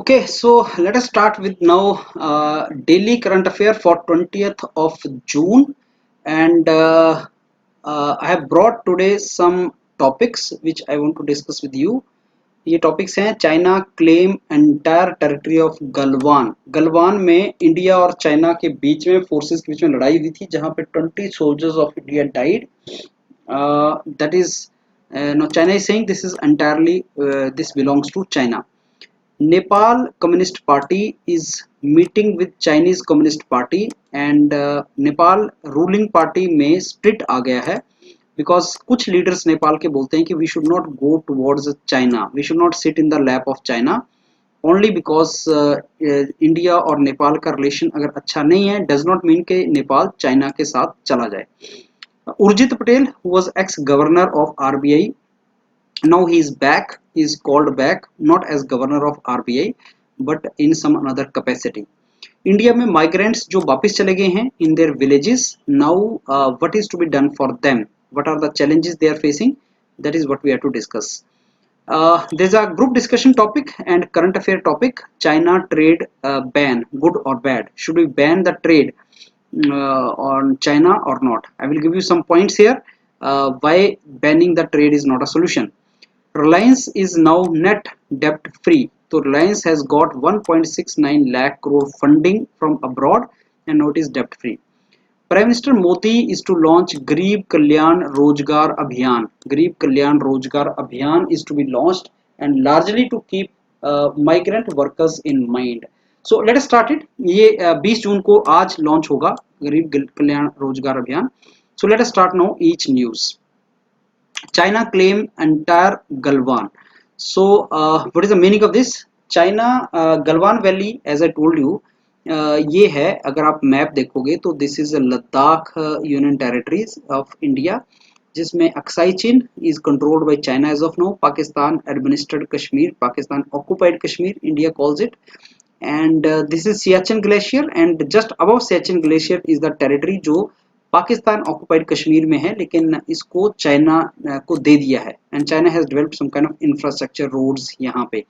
Okay, so let us start with now daily current affair for 20th of June, and I have brought today some topics which I want to discuss with you. ये topics हैं China claim entire territory of Galwan. Galwan में India और China के बीच में forces के बीच में लड़ाई हुई थी जहां पे 20 soldiers of India died. That is now China is saying this is entirely this belongs to China. Nepal Communist Party is meeting with Chinese Communist Party and Nepal ruling party में स्प्लिट आ गया है बिकॉज कुछ leaders Nepal के बोलते हैं कि we should not go towards China, we should not sit in the lap of China only because India और नेपाल का रिलेशन अगर अच्छा नहीं है डज नॉट मीन कि नेपाल चाइना के साथ चला जाए। Urjit Patel who was x governor of RBI, now he is back, he is called back not as governor of RBI but in some another capacity. India में माइग्रेंट्स जो वापस चले गए हैं in their villages, now what is to be done for them, what are the challenges they are facing, that is what we have to discuss. There is a group discussion topic and current affair topic. China trade ban, good or bad? Should we ban the trade on China or not? I will give you some points here. Why banning the trade is not a solution. Reliance is now net debt free. So Reliance has got 1.69 lakh crore funding from abroad and now it is debt free. Prime Minister Modi is to launch Garib Kalyan Rozgar Abhiyan. Garib Kalyan Rozgar Abhiyan is to be launched and largely to keep migrant workers in mind. So let us start it. ये 20 जून को आज launch होगा गरीब कल्याण रोजगार अभियान. So let us start now each news. China claim entire Galwan. So what is the meaning of this? China Galwan Valley, as I told you, ये है, अगर आप मैप देखोगे तो this is Ladakh union territories of India जिसमें Aksai Chin is controlled by China as of now. Pakistan administered Kashmir, Pakistan occupied Kashmir, India calls it. And this is Siachen glacier and just above Siachen glacier is the territory जो Pakistan occupied Kashmir में है लेकिन इसको China को दे दिया है. And China has developed some kind of infrastructure roads यहाँ पे.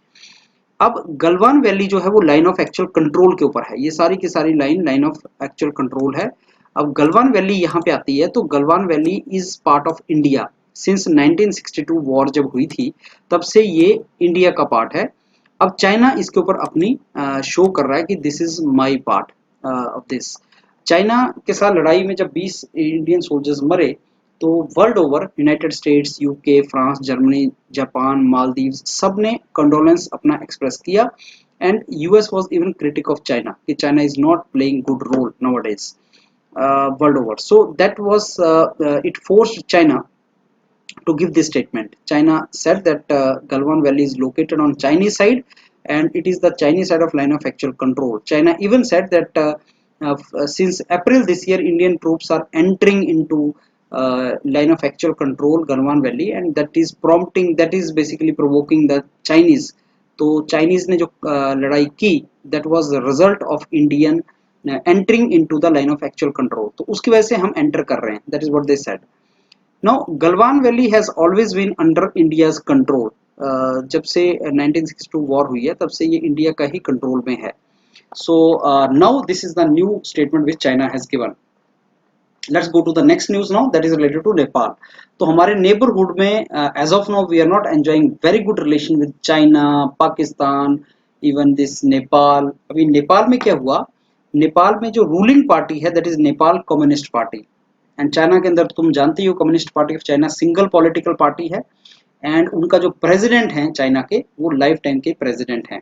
अब गलवान वैली जो है वो लाइन ऑफ एक्चुअल कंट्रोल के ऊपर है, ये सारी की सारी लाइन ऑफ एक्चुअल कंट्रोल है. अब गलवान वैली यहाँ पे आती है तो Galwan valley is part of India since 1962 war जब हुई थी तब से ये इंडिया का पार्ट है. अब चाइना इसके ऊपर अपनी शो कर रहा है कि this is my part of this. China के साथ लड़ाई में जब 20 इंडियन सोल्जर्स मरे तो world over United States, UK, France, Germany, Japan, Maldives सब ने कंडोलेंस अपना एक्सप्रेस किया. And US was even critic of China कि China is not playing good role nowadays world over. So that was it forced China to give this statement. China said that Galwan Valley is located on Chinese side and it is the Chinese side of line of actual control. China even said that since April this year Indian troops are entering into line of actual control Galwan Valley and that is prompting, that is basically provoking the Chinese. तो Chinese ने जो लड़ाई की that was the result of Indian entering into the line of actual control. तो उसकी वजह से हम enter कर रहे हैं. That is what they said. Now Galwan Valley has always been under India's control. जब से 1962 वॉर हुई है तब से ये इंडिया का ही कंट्रोल में है. So now this is the new statement which China has given. Let's go to the next news now, that is related to Nepal. तो हमारे नेबरहुड में as of now we are not enjoying very good relation with China, Pakistan, even this Nepal. अभी नेपाल में क्या हुआ, नेपाल में जो ruling party है that is Nepal communist party. And China के अंदर तुम जानती हो communist party of China single political party है एंड उनका जो प्रेसिडेंट हैं चाइना के वो लाइफ टाइम के प्रेसिडेंट हैं.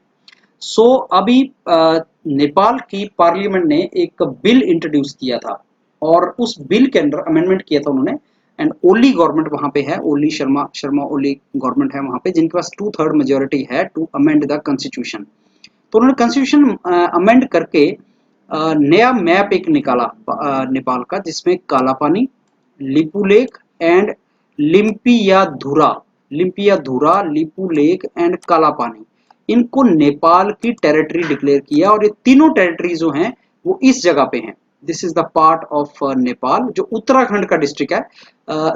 सो अभी नेपाल की पार्लियामेंट ने एक बिल इंट्रोड्यूस किया था और उस बिल के अंदर अमेंडमेंट किया था उन्होंने. एंड ओली गवर्नमेंट वहां पे है, ओली शर्मा ओली गवर्नमेंट है वहां पे जिनके पास 2/3 मेजोरिटी है टू अमेंड द कॉन्स्टिट्यूशन. तो उन्होंने कॉन्स्टिट्यूशन अमेंड करके नया मैप एक निकाला नेपाल का जिसमें काला पानी, लिपू लेक एंड लिम्पियाधुरा, लिपू लेक एंड काला पानी, इनको नेपाल की टेरिटरी डिक्लेयर किया. और ये तीनों टेरिटरी जो हैं वो इस जगह पे हैं. This is the part of Nepal जो उत्तराखंड का डिस्ट्रिक्ट है.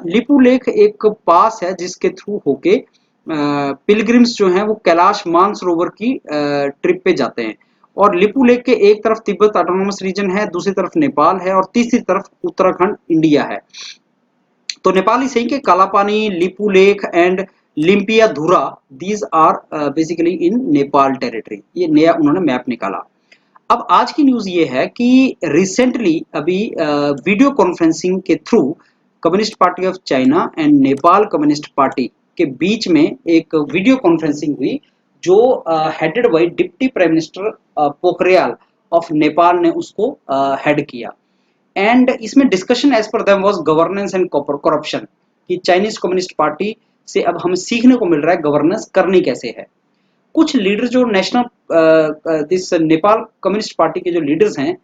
लिपू लेक एक पास है जिसके थ्रू होके पिलग्रिम्स जो हैं वो कैलाश मानसरोवर की ट्रिप पे जाते हैं। और लिपू लेक के एक तरफ तिब्बत ऑटोनोमस रीजन है, दूसरी तरफ नेपाल है और तीसरी तरफ उत्तराखंड इंडिया है। तो नेपाली saying के Kalapani, Lipu Lekh and Limpiyadhura, these are basically in Nepal territory. ये नया उन्होंने मैप निकाला। अब आज की न्यूज ये है कि रिसेंटली अभी वीडियो कॉन्फ्रेंसिंग के through communist party of China and Nepal communist party के बीच में एक वीडियो कॉन्फ्रेंसिंग हुई, जो headed by deputy prime minister Pokhriyal of Nepal ने उसको हेड किया। एंड इसमें discussion as per them was governance and corruption, कि चाइनीज कम्युनिस्ट पार्टी से अब हमें सीखने को मिल रहा है गवर्नेंस करनी कैसे है। कुछ लीडर जो national this Nepal communist party के जो लीडर्स हैं,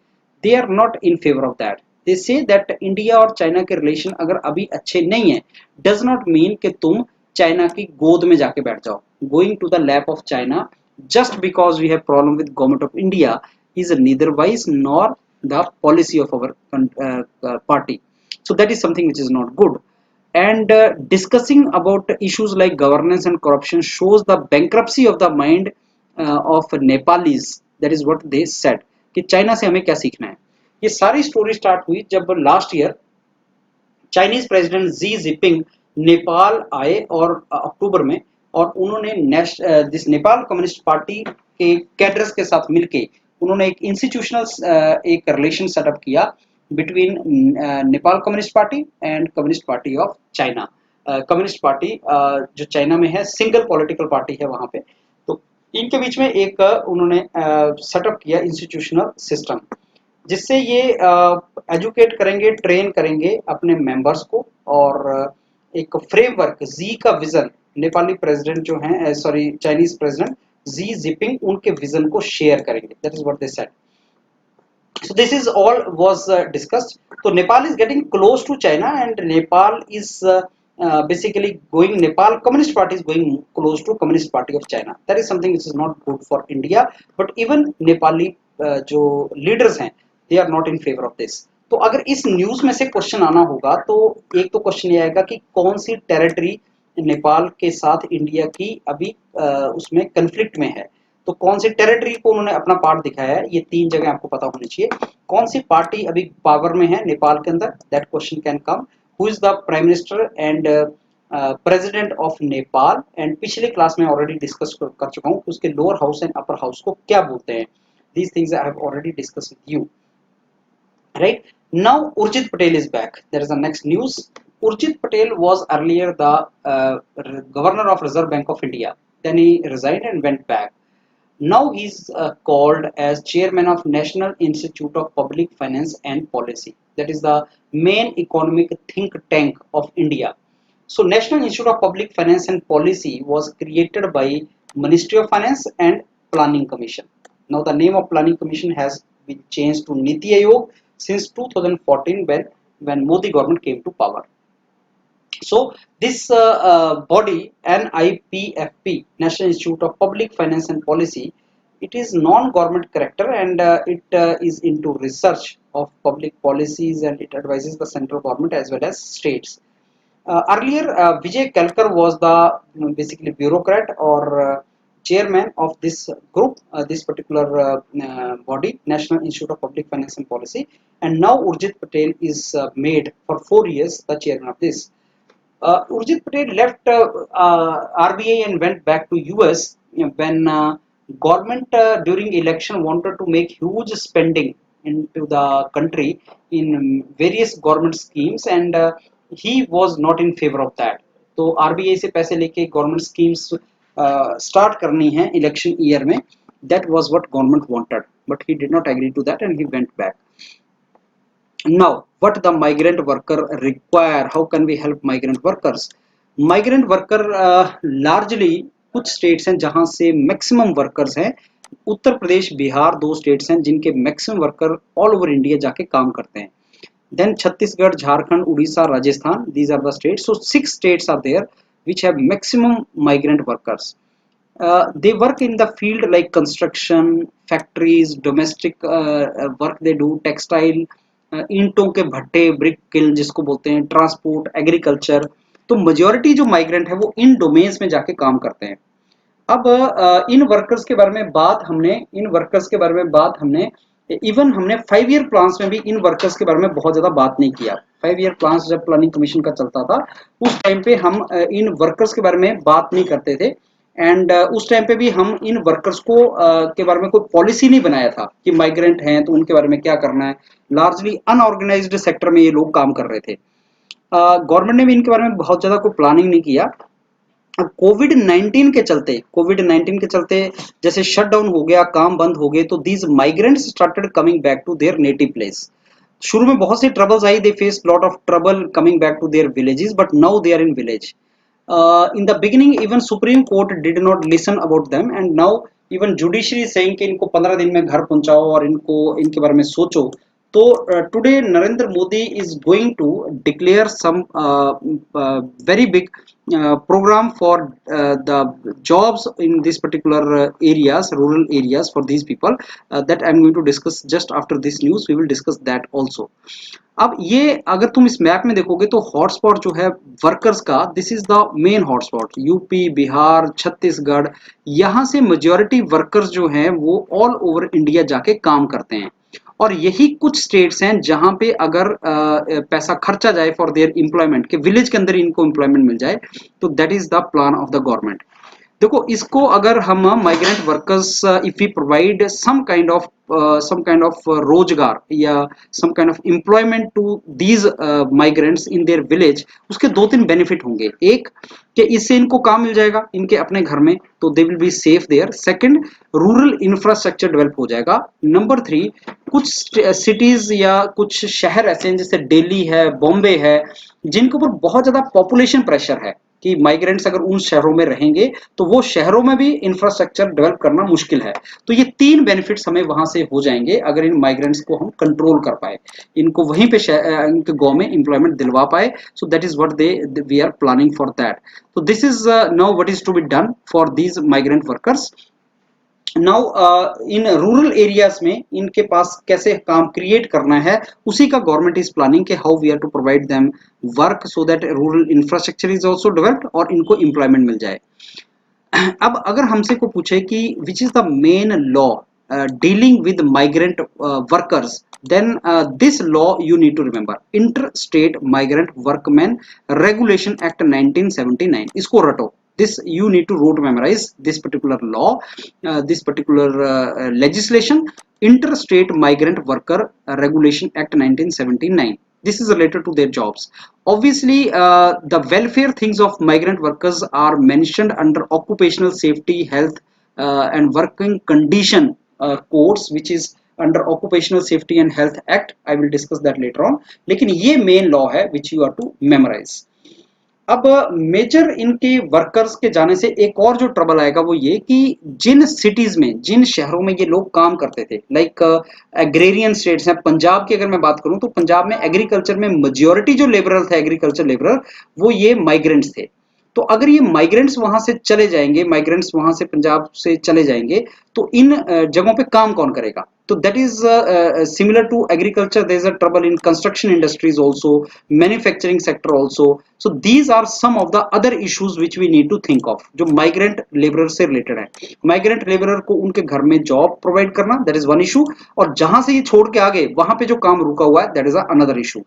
they are not in favour of that. They say that India और चाइना के रिलेशन अगर अभी अच्छे नहीं है, डज नॉट मीन कि तुम चाइना की गोद में जाके बैठ जाओ। Going to the lap of China just because we have problem with government of India is neither wise nor the policy of our party. So that is something which is not good. And discussing about issues like governance and corruption shows the bankruptcy of the mind of Nepalis. That is what they said कि China से हमें क्या सीखना है। ये सारी story start हुई जब last year Chinese president Xi Jinping Nepal आए और अक्टूबर में, और उन्होंने दिस नेपाल कम्युनिस्ट पार्टी के कैडर्स के साथ मिलके उन्होंने एक इंस्टीट्यूशनल एक रिलेशन सेटअप किया between Nepal communist party and communist party of China. Communist party जो चाइना में है सिंगल पॉलिटिकल पार्टी है वहां पे, तो इनके बीच में एक उन्होंने सेटअप किया इंस्टीट्यूशनल सिस्टम, जिससे ये एजुकेट करेंगे, ट्रेन करेंगे अपने मेंबर्स को, और एक फ्रेमवर्क जी का विजन नेपाली प्रेसिडेंट जो हैं, sorry Chinese president Xi Jinping उनके विजन को शेयर करेंगे। That is what they said. So this is all was discussed. So Nepal is getting close to China, and Nepal is basically going. Nepal Communist Party is going close to Communist Party of China. That is something which is not good for India. But even Nepali जो leaders हैं, they are not in favor of this. तो अगर इस news में से question आना होगा तो एक तो क्वेश्चन ये आएगा कि कौन सी टेरिटरी नेपाल के साथ इंडिया की अभी उसमें कंफ्लिक्ट में है। तो कौन सी टेरिटरी को उन्होंने अपना पार्ट दिखाया है, ये तीन जगह आपको पता होनी चाहिए। कौन सी पार्टी अभी पावर में है नेपाल के अंदर, that question can come. Who is the prime minister and president of Nepal, and पिछले क्लास में ऑलरेडी डिस्कस कर चुका हूँ उसके lower house and upper house को क्या बोलते हैं। These things I have already discuss with you, right? Now Urjit Patel is back. There is a next news. Urjit Patel was earlier the governor of Reserve Bank of India. Then he resigned and went back. Now he is called as chairman of National Institute of Public Finance and Policy. That is the main economic think tank of India. So National Institute of Public Finance and Policy was created by Ministry of Finance and Planning Commission. Now the name of Planning Commission has been changed to Niti Aayog since 2014 when Modi government came to power. So this body NIPFP, National Institute of Public Finance and Policy, it is non-government character, and it is into research of public policies, and it advises the central government as well as states. Earlier Vijay Kalkar was the basically bureaucrat or chairman of this group, this particular body, National Institute of Public Finance and Policy, and now Urjit Patel is made for 4 years the chairman of this. Urjit Patel left RBI and went back to US when government during election wanted to make huge spending into the country in various government schemes, and he was not in favor of that. तो RBI से पैसे लेके government schemes start करनी है election year में, that was what government wanted, but he did not agree to that and he went back. Now what the migrant worker require, how can we help migrant workers? Migrant worker largely कुछ states हैं जहां से maximum workers हैं। उत्तर प्रदेश, बिहार दो states हैं जिनके maximum worker all over India जाके काम करते हैं। Then Chhattisgarh, Jharkhand, Odisha, Rajasthan, these are the states. So 6 states are there which have maximum migrant workers. They work in the field like construction, factories, domestic work they do, textile, ईंटों के भट्टे, brick किल जिसको बोलते हैं, transport, agriculture. तो majority जो migrant है वो इन डोमेन्स में जाके काम करते हैं। अब इन वर्कर्स के बारे में बात हमने इवन हमने 5 ईयर प्लान्स में भी इन वर्कर्स के बारे में बहुत ज्यादा बात नहीं किया। 5 ईयर प्लान्स जब प्लानिंग कमीशन का चलता था उस टाइम पे हम इन वर्कर्स के बारे में बात नहीं करते थे। एंड उस टाइम पे भी हम इन वर्कर्स को के बारे में कोई पॉलिसी नहीं बनाया था कि माइग्रेंट हैं तो उनके बारे में क्या करना है। लार्जली अनऑर्गेनाइज्ड सेक्टर में ये लोग काम कर रहे थे। गवर्नमेंट ने भी इनके बारे में बहुत ज्यादा कोई प्लानिंग नहीं किया। कोविड 19 के चलते जैसे शटडाउन हो गया, काम बंद हो गए, तो these migrants started coming back to their native place. शुरू में बहुत सी ट्रबल्स आई, they face lot of trouble coming back to their villages, but now they are in village. In the beginning even supreme court did not listen about them, and now even judiciary saying कि इनको 15 दिन में घर पहुंचाओ और इनको इनके बारे में सोचो। तो today Narendra Modi is going to declare some very big program for the jobs in this particular areas, rural areas, for these people, that I'm going to discuss just after this news. We will discuss that also. अब ये अगर तुम इस map में देखोगे तो hotspot जो है वर्कर्स का, this is the main hotspot, UP, Bihar, Chhattisgarh. यहाँ से मेजॉरिटी वर्कर्स जो हैं वो ऑल ओवर इंडिया जाके काम करते हैं। और यही कुछ स्टेट्स हैं जहां पे अगर पैसा खर्चा जाए फॉर देयर एम्प्लॉयमेंट, के विलेज के अंदर इनको एम्प्लॉयमेंट मिल जाए, तो that is the plan of the government. देखो, इसको अगर हम migrant workers, if we provide some kind of रोजगार या some kind of employment to these migrants in their village, उसके 2-3 बेनिफिट होंगे। एक, कि इससे इनको काम मिल जाएगा इनके अपने घर में, तो they will be safe there. Second, rural infrastructure develop हो जाएगा। नंबर 3, कुछ सिटीज या कुछ शहर ऐसे हैं जैसे दिल्ली है, बॉम्बे है, जिनके ऊपर बहुत ज्यादा पॉपुलेशन प्रेशर है कि माइग्रेंट्स अगर उन शहरों में रहेंगे तो वो शहरों में भी इंफ्रास्ट्रक्चर डेवलप करना मुश्किल है। तो ये 3 बेनिफिट्स हमें वहां से हो जाएंगे अगर इन माइग्रेंट्स को हम कंट्रोल कर पाए, इनको वहीं पे इनके गांव में एम्प्लॉयमेंट दिलवा पाए। So that is what they we are planning for that. तो this is now what is to be done for these migrant workers. Now in rural areas में इनके पास कैसे काम क्रिएट करना है, उसी का गवर्नमेंट इज प्लानिंग के how we are to provide them work so that rural infrastructure is also developed और इनको एम्प्लॉयमेंट मिल जाए। अब अगर हमसे को पूछे कि which is the main law dealing with migrant workers, then this law you need to remember, interstate migrant workmen regulation act 1979, इसको रटो। this you need to rote memorize this particular law, this particular legislation, interstate migrant worker regulation act 1979. This is related to their jobs. Obviously the welfare things of migrant workers are mentioned under occupational safety, health and working condition codes, which is under occupational safety and health act. I will discuss that later on, लेकिन ये main law है which you are to memorise. अब major इनके workers के जाने से एक और जो ट्रबल आएगा वो ये कि जिन सिटीज में, जिन शहरों में ये लोग काम करते थे, लाइक एग्रेरियन स्टेट्स हैं, पंजाब की अगर मैं बात करूं तो पंजाब में एग्रीकल्चर में मेजॉरिटी जो लेबरर थे, एग्रीकल्चर लेबरर, वो ये माइग्रेंट्स थे। तो अगर ये माइग्रेंट्स वहां से चले जाएंगे, माइग्रेंट्स वहां से पंजाब से चले जाएंगे, तो इन जगहों पे काम कौन करेगा? तो that is similar to agriculture, there is a trouble in construction industries also, manufacturing sector also. So these are some of the other issues which we need to think of, जो माइग्रेंट लेबरर से related है। Migrant labourer को उनके घर में job provide करना, that is one issue, और जहां से ये छोड़ के आगे वहां पे जो काम रुका हुआ है, that is another issue.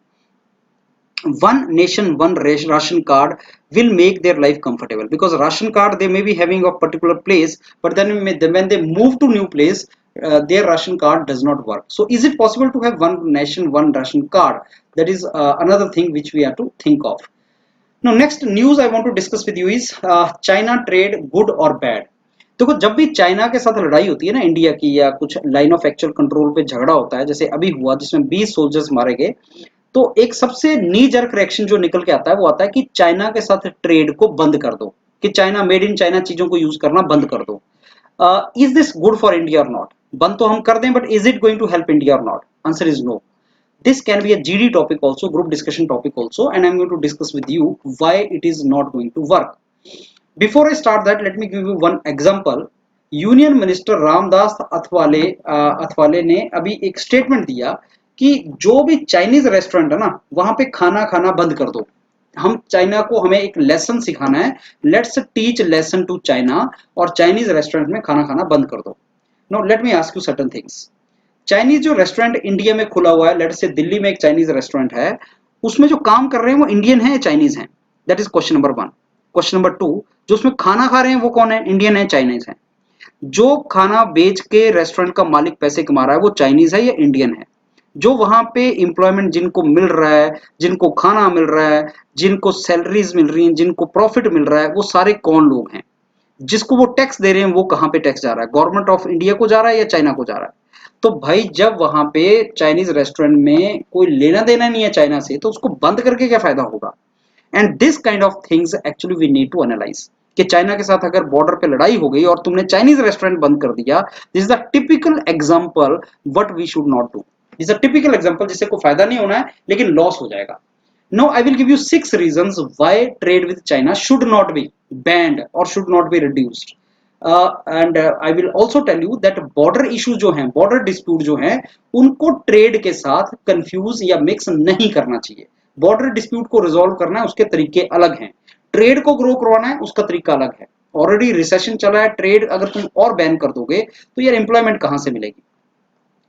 One nation one ration card will make their life comfortable, because ration card they may be having of particular place, but then when they move to new place, their ration card does not work. So is it possible to have one nation one ration card? That is another thing which we have to think of. Now next news I want to discuss with you is China trade good or bad. देखो, जब भी China के साथ लड़ाई होती है ना India की, या कुछ लाइन ऑफ एक्चुअल कंट्रोल पे झगड़ा होता है, जैसे अभी हुआ जिसमें 20 सोल्जर्स मारे गए, तो एक सबसे नी जर्क रिएक्शन जो निकल के आता है वो आता है कि चाइना के साथ ट्रेड को बंद कर दो, कि चाइना मेड इन चाइना चीजों को यूज करना बंद कर दो। Is this good for India और नॉट? बंद तो हम कर दें, but is it going to help India और not? Answer is no. This can be a GD topic also, group discussion topic also, and I'm going to discuss with you why it is not going to work. Before I start that, let me give you one example. Union minister Ramdas Athawale ने अभी एक statement दिया कि जो भी Chinese restaurant है ना, वहां पे खाना खाना बंद कर दो। हम चाइना को, हमें एक लेसन सिखाना है, let's teach lesson to China, और चाइनीज रेस्टोरेंट में खाना खाना बंद कर दो। No, let me ask you certain things. Chinese जो रेस्टोरेंट इंडिया में खुला हुआ है, लेट्स से दिल्ली में एक चाइनीज रेस्टोरेंट है, उसमें जो काम कर रहे हैं वो इंडियन है या चाइनीज हैं? That is question number one. Question number two, जो उसमें खाना खा रहे हैं वो कौन है, इंडियन है चाइनीज है? जो खाना बेच के रेस्टोरेंट का मालिक पैसे कमा रहा है वो चाइनीज है या इंडियन है? जो वहां पे एम्प्लॉयमेंट जिनको मिल रहा है, जिनको खाना मिल रहा है, जिनको सैलरीज मिल रही हैं, जिनको प्रॉफिट मिल रहा है, वो सारे कौन लोग हैं? जिसको वो टैक्स दे रहे हैं वो कहाँ पे टैक्स जा रहा है, गवर्नमेंट ऑफ इंडिया को जा रहा है या चाइना को जा रहा है? तो भाई जब वहां पे चाइनीज रेस्टोरेंट में कोई लेना देना नहीं है चाइना से, तो उसको बंद करके क्या फायदा होगा? And this kind of things actually we need to analyse, कि चाइना के साथ अगर बॉर्डर पे लड़ाई हो गई और तुमने चाइनीज रेस्टोरेंट बंद कर दिया, this is the typical example what we should not do. This is a typical example जिससे कोई फायदा नहीं होना है लेकिन लॉस हो जाएगा। Now I will give you 6 reasons why trade with China should not be banned or should not be reduced. And I will also tell you that border issues जो हैं, border dispute जो हैं, उनको trade के साथ confuse या mix नहीं करना चाहिए। Border dispute को resolve करना है, उसके तरीके अलग हैं। Trade को grow करवाना है, उसका तरीका अलग है। Already recession चला है, trade अगर तुम और ban कर दोगे तो यार employment कहाँ से मिलेगी?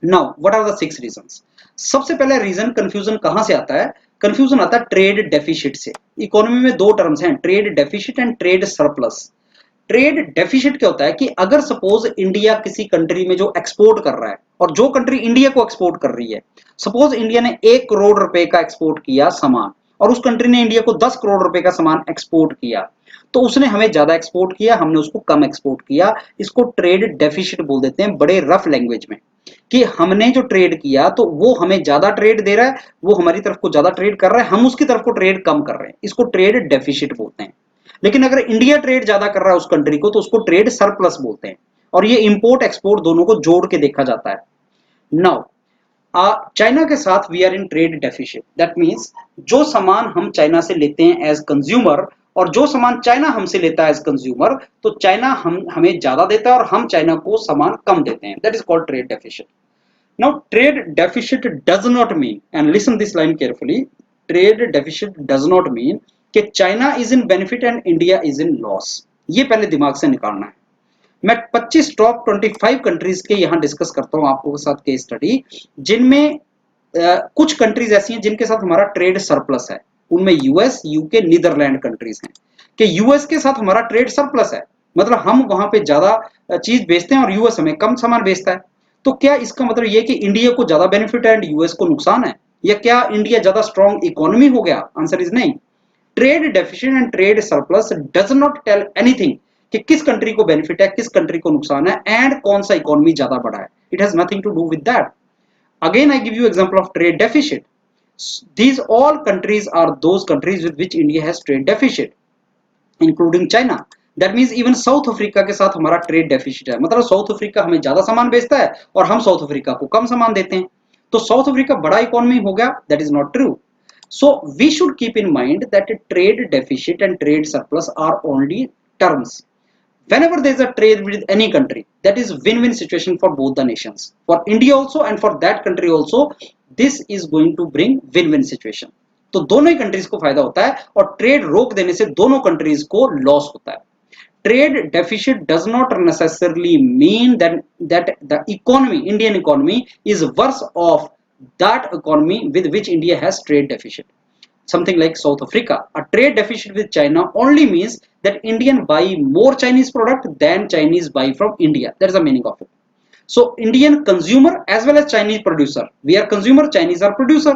Now what are the 6 reasons? सबसे पहला रीजन, कंफ्यूजन कहां से आता है? कंफ्यूजन आता है ट्रेड डेफिसिट से। इकोनॉमी में दो टर्म्स हैं, trade deficit and trade surplus. Trade deficit क्या होता है कि अगर सपोज इंडिया किसी कंट्री में जो एक्सपोर्ट कर रहा है, और जो कंट्री इंडिया को एक्सपोर्ट कर रही है, सपोज इंडिया ने 1 करोड़ रुपए का एक्सपोर्ट किया सामान, और उस कंट्री ने इंडिया को 10 करोड़ रुपए का सामान एक्सपोर्ट किया, तो उसने हमें ज्यादा एक्सपोर्ट किया, हमने उसको कम एक्सपोर्ट किया। इसको ट्रेड डेफिसिट बोल देते हैं बड़े रफ लैंग्वेज में, कि हमने जो ट्रेड किया तो वो हमें ज्यादा ट्रेड दे रहा है, वो हमारी तरफ को ज्यादा ट्रेड कर रहा है, हम उसकी तरफ को ट्रेड कम कर रहे हैं, इसको ट्रेड डेफिसिट बोलते हैं। लेकिन अगर इंडिया ट्रेड ज्यादा कर रहा है उस कंट्री को, तो उसको ट्रेड सरप्लस बोलते हैं, और ये इंपोर्ट एक्सपोर्ट दोनों को जोड़ के देखा जाता है। नाउ चाइना के साथ we are in trade deficit, that means जो सामान हम चाइना से लेते हैं एज कंज्यूमर, और जो सामान चाइना हमसे लेता है एज कंज्यूमर, तो चाइना हमें ज्यादा देता है और हम चाइना को सामान कम देते हैं, that is called trade deficit. Now, trade deficit does not mean, and listen this line carefully, trade deficit does not mean कि China is in benefit and India is in loss. ये पहले दिमाग से निकालना है। मैं 25 टॉप 25 कंट्रीज के यहाँ डिस्कस करता हूँ आपको के साथ केस स्टडी, जिनमें कुछ कंट्रीज ऐसी हैं जिनके साथ हमारा ट्रेड सरप्लस है। उनमें यूएस, यूके, नीदरलैंड कंट्रीज हैं, कि यूएस के साथ हमारा ट्रेड सरप्लस है, मतलब हम वहां पे ज्यादा चीज बेचते हैं और यूएस हमें कम सामान बेचता है। तो क्या इसका मतलब ये कि इंडिया को ज्यादा बेनिफिट है एंड यूएस को नुकसान है, या क्या इंडिया ज्यादा स्ट्रॉन्ग इकोनॉमी हो गया? आंसर इज नहीं। Trade deficit and trade surplus does not tell anything कि किस कंट्री को बेनिफिट है, किस कंट्री को नुकसान है, एंड कौन सा इकोनॉमी ज्यादा बड़ा है। It has nothing to do with that. Again, I give you example of trade deficit. These all countries are those countries with which India has trade deficit, including China. That means even south Africa के साथ हमारा trade deficit है, मतलब south Africa हमें ज्यादा सामान बेचता है और हम साउथ अफ्रीका को कम सामान देते हैं। तो साउथ अफ्रीका बड़ा इकोनॉमी हो गया? That is not true. So we should keep in mind that trade deficit and trade surplus are only terms. Whenever there is a trade with any country, that is win-win situation for both the nations, for India also and for that country also, this is going to bring win-win situation. तो दोनों ही countries को फायदा होता है, और trade रोक देने से दोनों कंट्रीज को लॉस होता है। Trade deficit does not necessarily mean that the economy, Indian economy, is worse off that economy with which India has trade deficit. Something like South Africa, a trade deficit with China only means that Indian buy more Chinese product than Chinese buy from India. That is the meaning of it. So Indian consumer as well as Chinese producer, we are consumer, Chinese are producer,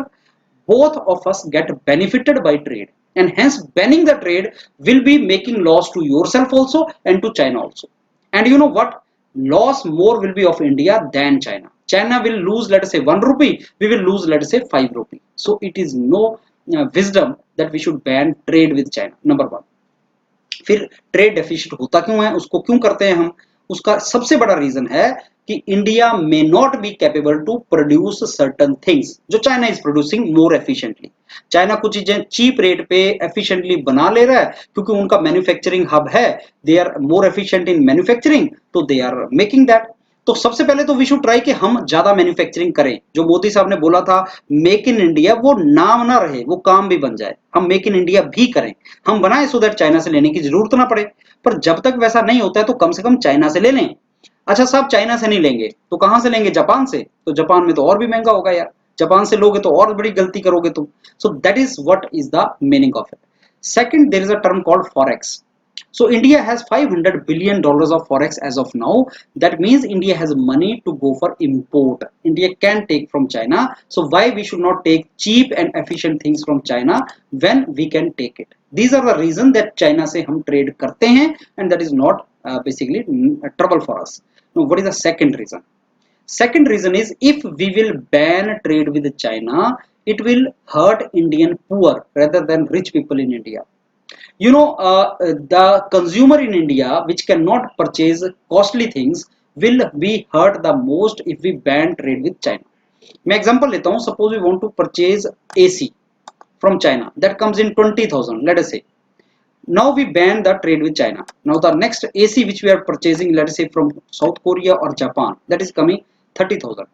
both of us get benefited by trade, and hence banning the trade will be making loss to yourself also and to China also. And you know what, loss more will be of India than China. China will lose, let us say, 1 rupee, we will lose, let us say, 5 rupee. So it is no wisdom that we should ban trade with China, number one. फिर trade deficit होता क्यों है, उसको क्यों करते हैं हम? उसका सबसे बड़ा रीजन है कि India may not be capable to produce certain things जो China is producing more efficiently. China कुछ चीजें चीप रेट पे एफिशिएंटली बना ले रहा है क्योंकि उनका मैन्युफैक्चरिंग हब है, they are more efficient in manufacturing, तो दे आर मेकिंग दैट। तो सबसे पहले तो वी शुड ट्राई कि हम ज्यादा मैन्युफैक्चरिंग करें। जो मोदी साहब ने बोला था मेक इन इंडिया, वो नाम ना रहे, वो काम भी बन जाए। हम मेक इन इंडिया भी करें, हम बनाए सो दैट चाइना से लेने की जरूरत ना पड़े। पर जब तक वैसा नहीं होता है तो कम से कम चाइना से ले लें। अच्छा साहब चाइना से नहीं लेंगे तो कहां से लेंगे? जापान से। तो जापान में तो और भी महंगा होगा यार, जापान से लोगे तो और बड़ी गलती करोगे तुम। So that is what is the meaning of it. Second, there is a term called forex. So India has $500 billion of forex as of now. That means India has money to go for import. India can take from China. So why we should not take cheap and efficient things from China when we can take it? These are the reason that China से हम trade करते हैं, and that is not basically trouble for us. Now what is the second reason? Second reason is if we will ban trade with China, it will hurt Indian poor rather than rich people in India. The consumer in India which cannot purchase costly things will be hurt the most if we ban trade with China. मैं example लेता हूं, suppose we want to purchase AC from China that comes in 20,000, let us say. Now we ban the trade with China. Now the next AC which we are purchasing, let us say from South Korea or Japan, that is coming 30,000.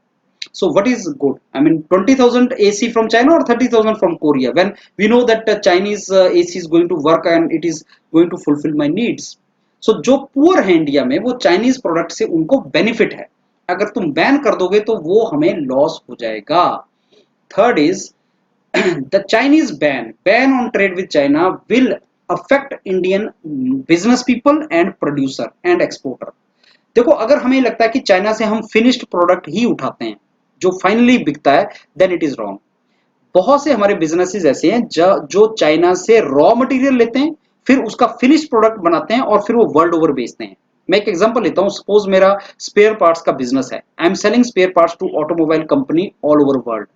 So what is good? I mean 20,000 AC from China or 30,000 from Korea, when we know that Chinese AC is going to work and it is going to fulfill my needs. So जो poor है India में वो Chinese product से उनको benefit है, अगर तुम ban कर दोगे तो वो हमें लॉस हो जाएगा. Third is the Chinese ban on trade with China will affect Indian business people and producer and exporter. देखो अगर हमें लगता है कि चाइना से हम फिनिश्ड प्रोडक्ट ही उठाते हैं जो फाइनली बिकता है, देन इट इज रॉन्ग. बहुत से हमारे बिजनेसेस ऐसे हैं जो चाइना से रॉ मटेरियल लेते हैं, फिर उसका फिनिश्ड प्रोडक्ट बनाते हैं और फिर वो वर्ल्ड ओवर बेचते हैं. मैं एक एग्जांपल लेता हूं, सपोज मेरा स्पेयर पार्ट्स का बिजनेस है, I am selling spare parts to automobile company all over world,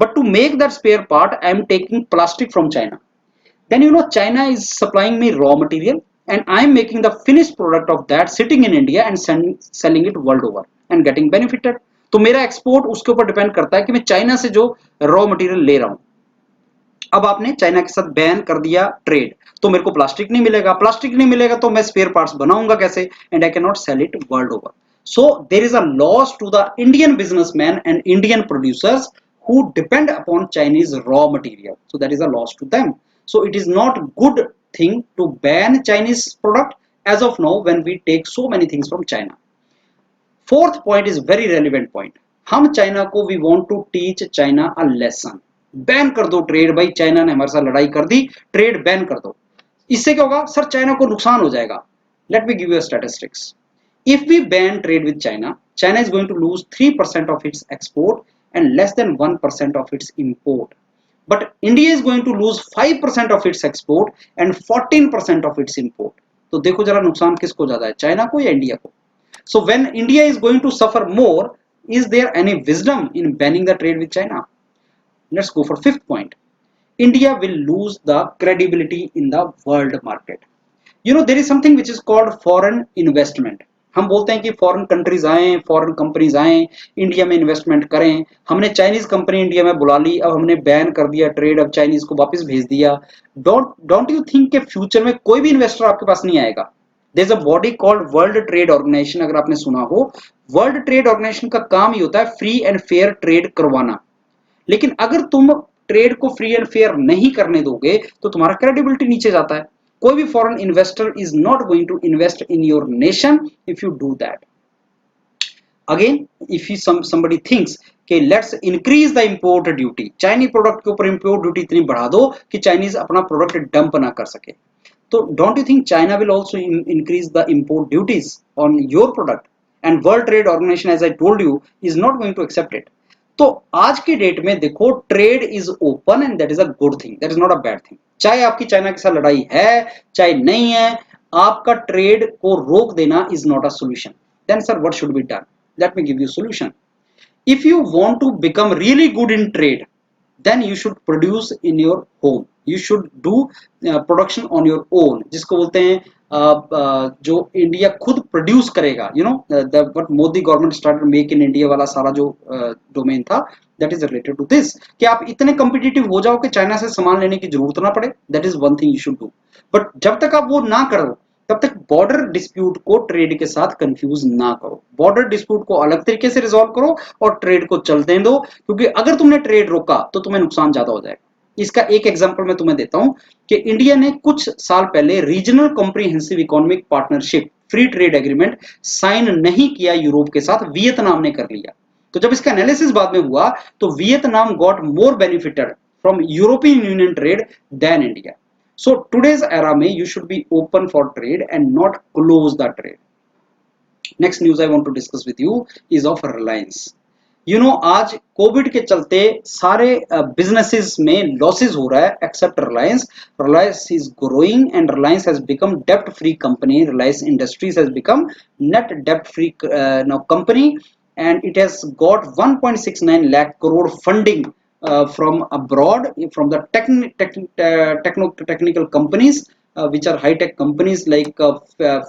but to make that spare part I am taking plastic from China. Then China is supplying me raw material and I am making the finished product of that sitting in India and selling it world over and getting benefited. तो मेरा export उसके ऊपर depend करता है कि मैं China से जो रॉ मटेरियल ले रहा हूं. अब आपने चाइना के साथ बैन कर दिया ट्रेड, तो मेरे को प्लास्टिक नहीं मिलेगा, प्लास्टिक नहीं मिलेगा तो मैं स्पेयर पार्ट्स बनाऊंगा कैसे, and I can not sell it world over. So there is a loss to the Indian businessman and Indian producers who depend upon Chinese raw material. So that is a loss to them. So it is not good thing to ban Chinese product as of now when we take so many things from China. Fourth point is very relevant point. हम China को we want to teach China a lesson. Ban कर दो trade, भाई China ने हमारे साथ लड़ाई कर दी, ट्रेड बैन कर दो. इससे क्या होगा सर? चाइना को नुकसान हो जाएगा. Late me give you statistics. If we ban trade with China, China is going to lose 3% of its export and less than 1% of its import. But India is going to lose 5% of its export and 14% of its import. तो देखो जरा नुकसान किसको ज्यादा है, China को या India को? So when India is going to suffer more, is there any wisdom in banning the trade with China? Let's go for fifth point. India will lose the credibility in the world market. There is something which is called foreign investment. हम बोलते हैं कि foreign countries आए, foreign companies आए, India में investment करें. हमने Chinese company India में बुला ली, अब हमने बैन कर दिया ट्रेड, अब चाइनीज को वापस भेज दिया. डोंट यू थिंक के फ्यूचर में कोई भी इन्वेस्टर आपके पास नहीं आएगा? There is a body called World Trade Organization, अगर आपने सुना हो. वर्ल्ड ट्रेड ऑर्गेनाइजेशन का काम ही होता है फ्री एंड फेयर ट्रेड करवाना. लेकिन अगर तुम ट्रेड को फ्री एंड फेयर नहीं करने दोगे तो तुम्हारा क्रेडिबिलिटी नीचे जाता है. कोई भी foreign investor is not going to invest in your nation if you do that. Again if you somebody thinks कि let's increase the import duty, Chinese product के ऊपर इंपोर्ट ड्यूटी इतनी बढ़ा दो कि चाइनीज अपना प्रोडक्ट डंप ना कर सके, तो don't you think China will also increase the import duties on your product? And World Trade Organization as I told you is not going to accept it. तो आज की डेट में देखो trade is open and that is a good thing, that is not a bad thing. चाहे आपकी China के साथ लड़ाई है चाहे नहीं है, आपका ट्रेड को रोक देना is not a solution. Then sir what should be done? Let me give you solution. If you want to become really good in trade, then you should produce in your home. You should do production on your own, जिसको बोलते हैं जो India खुद produce करेगा. But Modi government started make in India वाला सारा जो domain था, that is related to this, कि आप इतने कम्पिटिटिव हो जाओ कि चाइना से सामान लेने की जरूरत ना पड़े. That is one thing you should do. But जब तक आप वो ना करो तब तक बॉर्डर डिस्प्यूट को ट्रेड के साथ कंफ्यूज ना करो। बॉर्डर डिस्प्यूट को अलग तरीके से रिजॉल्व करो और ट्रेड को चलते दो, क्योंकि अगर तुमने ट्रेड रोका तो तुम्हें नुकसान ज्यादा हो जाएगा। इसका एक एग्जांपल मैं तुम्हें देता हूं कि इंडिया ने कुछ साल पहले regional comprehensive economic partnership free trade agreement sign नहीं किया यूरोप के साथ, वियतनाम ने कर लिया। तो जब इसका एनालिसिस बाद में हुआ तो Vietnam got more benefited from European Union trade than India. So today's era में you should be open for trade and not close the trade. Next news I want to discuss with you is of Reliance. You know आज Covid के चलते सारे businesses में losses हो रहा है except Reliance. Reliance is growing and Reliance has become डेप्ट free company. Reliance industries has become net डेप्ट free company and it has got 1.69 lakh crore funding from abroad, from the technical companies, which are high tech companies like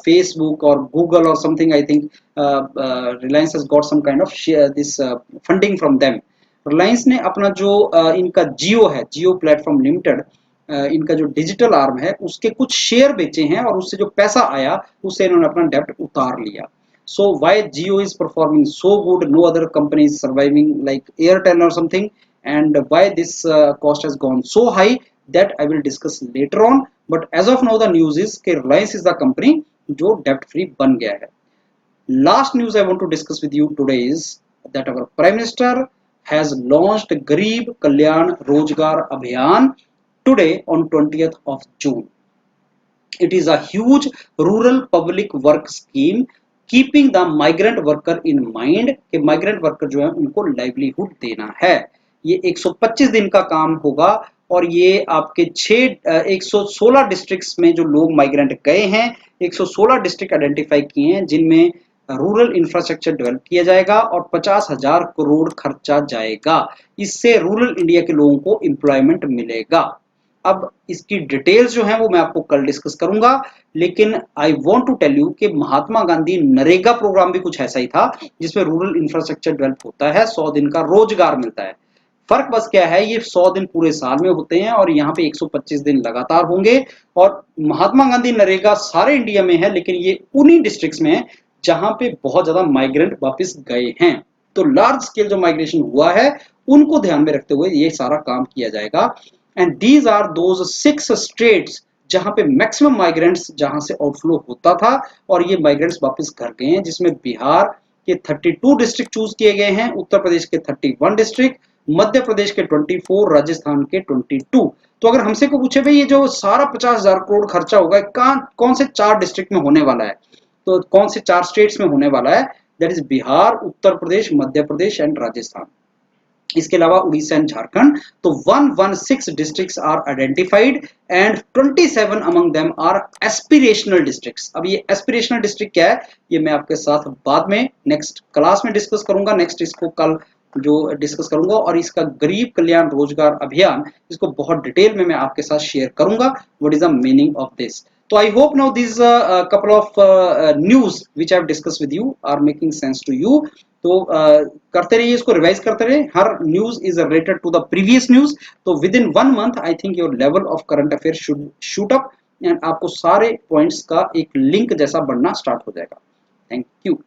Facebook or Google or something. I think Reliance has got some kind of share this funding from them. Reliance ने अपना जो इनका जियो है, जियो platform limited, इनका जो digital arm है उसके कुछ शेयर बेचे हैं और उससे जो पैसा आया उससे इन्होंने अपना डेब्ट उतार लिया। So why Jio is performing so good, no other company is surviving like Airtel or something, and why this cost has gone so high, that I will discuss later on. But as of now the news is कि Reliance is the company जो debt free बन गया है। Last news I want to discuss with you today is that our Prime Minister has launched Garib Kalyan Rozgar Abhiyan today on 20th of June. It is a huge rural public work scheme keeping the migrant worker in mind कि migrant worker जो है उनको livelihood देना है। ये 125 दिन का काम होगा और ये आपके 116 डिस्ट्रिक्ट्स में जो लोग माइग्रेंट गए हैं, 116 डिस्ट्रिक्ट आइडेंटिफाई किए हैं जिनमें रूरल इंफ्रास्ट्रक्चर डेवलप किया जाएगा और 50,000 करोड़ खर्चा जाएगा। इससे रूरल इंडिया के लोगों को एम्प्लॉयमेंट मिलेगा। अब इसकी डिटेल्स जो है वो मैं आपको कल डिस्कस करूंगा, लेकिन I want to tell you कि महात्मा गांधी नरेगा प्रोग्राम भी कुछ ऐसा ही था जिसमें रूरल इंफ्रास्ट्रक्चर डेवलप होता है, 100 दिन का रोजगार मिलता है। फर्क बस क्या है, ये 100 दिन पूरे साल में होते हैं और यहाँ पे 125 दिन लगातार होंगे। और महात्मा गांधी नरेगा सारे इंडिया में है, लेकिन ये उन्हीं डिस्ट्रिक्ट्स में है जहां पे बहुत ज्यादा माइग्रेंट वापस गए हैं। तो लार्ज स्केल जो माइग्रेशन हुआ है उनको ध्यान में रखते हुए ये सारा काम किया जाएगा। And these are those 6 states जहां पे मैक्सिमम माइग्रेंट्स जहां से आउटफ्लो होता था और ये माइग्रेंट्स वापस घर गए हैं, जिसमें बिहार के 32 डिस्ट्रिक्ट चूज किए गए हैं, उत्तर प्रदेश के 31 डिस्ट्रिक्ट, मध्य प्रदेश के 24, राजस्थान के 22। तो अगर हमसे को पूछे भाई ये जो सारा 50,000 करोड़ खर्चा होगा कौन से 4 डिस्ट्रिक्ट में होने वाला है, तो कौन से 4 स्टेट्स में होने वाला है, that is Bihar, Uttar Pradesh, Madhya Pradesh and Rajasthan. इसके अलावा उड़ीसा एंड झारखंड। तो 116 districts are identified and 27 among them are aspirational districts. अब ये एस्पिरेशनल डिस्ट्रिक्ट क्या है ये मैं आपके साथ बाद में नेक्स्ट क्लास में डिस्कस करूंगा। नेक्स्ट इसको कल जो डिस्कस करूंगा और इसका गरीब कल्याण रोजगार अभियान इसको बहुत डिटेल में मैं आपके साथ शेयर करूंगा, what is the meaning of this. तो I hope now this couple of news which I have discussed with you are making sense to you। तो करते रहिए, इसको रिवाइज करते रहिए। हर news is related to the previous news. तो within 1 month I think your level of current affair should shoot up and आपको सारे पॉइंट्स का एक लिंक जैसा बनना स्टार्ट हो जाएगा। Thank you.